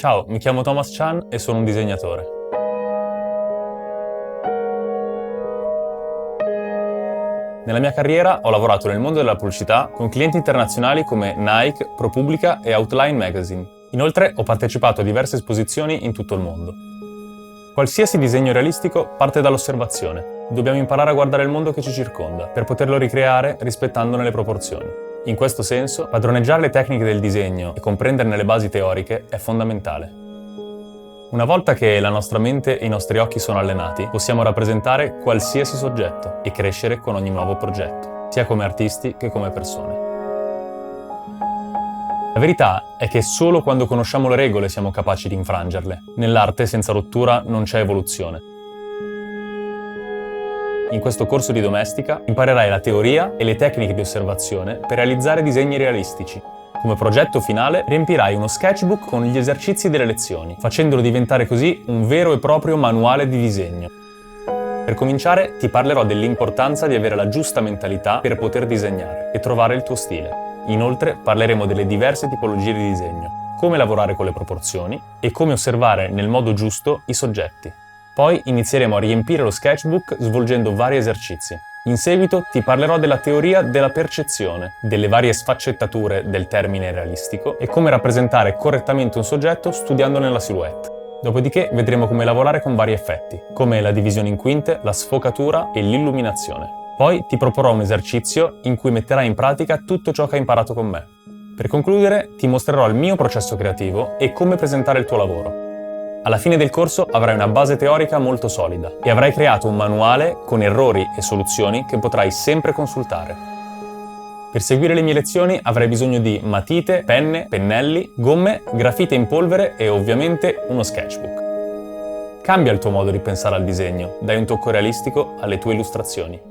Ciao, mi chiamo Thomas Chan e sono un disegnatore. Nella mia carriera ho lavorato nel mondo della pubblicità con clienti internazionali come Nike, ProPublica e Outline Magazine. Inoltre ho partecipato a diverse esposizioni in tutto il mondo. Qualsiasi disegno realistico parte dall'osservazione. Dobbiamo imparare a guardare il mondo che ci circonda per poterlo ricreare rispettandone le proporzioni. In questo senso, padroneggiare le tecniche del disegno e comprenderne le basi teoriche è fondamentale. Una volta che la nostra mente e i nostri occhi sono allenati, possiamo rappresentare qualsiasi soggetto e crescere con ogni nuovo progetto, sia come artisti che come persone. La verità è che solo quando conosciamo le regole siamo capaci di infrangerle. Nell'arte senza rottura non c'è evoluzione. In questo corso di domestica imparerai la teoria e le tecniche di osservazione per realizzare disegni realistici. Come progetto finale riempirai uno sketchbook con gli esercizi delle lezioni, facendolo diventare così un vero e proprio manuale di disegno. Per cominciare ti parlerò dell'importanza di avere la giusta mentalità per poter disegnare e trovare il tuo stile. Inoltre parleremo delle diverse tipologie di disegno, come lavorare con le proporzioni e come osservare nel modo giusto i soggetti. Poi inizieremo a riempire lo sketchbook svolgendo vari esercizi. In seguito ti parlerò della teoria della percezione, delle varie sfaccettature del termine realistico e come rappresentare correttamente un soggetto studiandone la silhouette. Dopodiché vedremo come lavorare con vari effetti, come la divisione in quinte, la sfocatura e l'illuminazione. Poi ti proporrò un esercizio in cui metterai in pratica tutto ciò che hai imparato con me. Per concludere, ti mostrerò il mio processo creativo e come presentare il tuo lavoro. Alla fine del corso avrai una base teorica molto solida e avrai creato un manuale con errori e soluzioni che potrai sempre consultare. Per seguire le mie lezioni avrai bisogno di matite, penne, pennelli, gomme, grafite in polvere e ovviamente uno sketchbook. Cambia il tuo modo di pensare al disegno, dai un tocco realistico alle tue illustrazioni.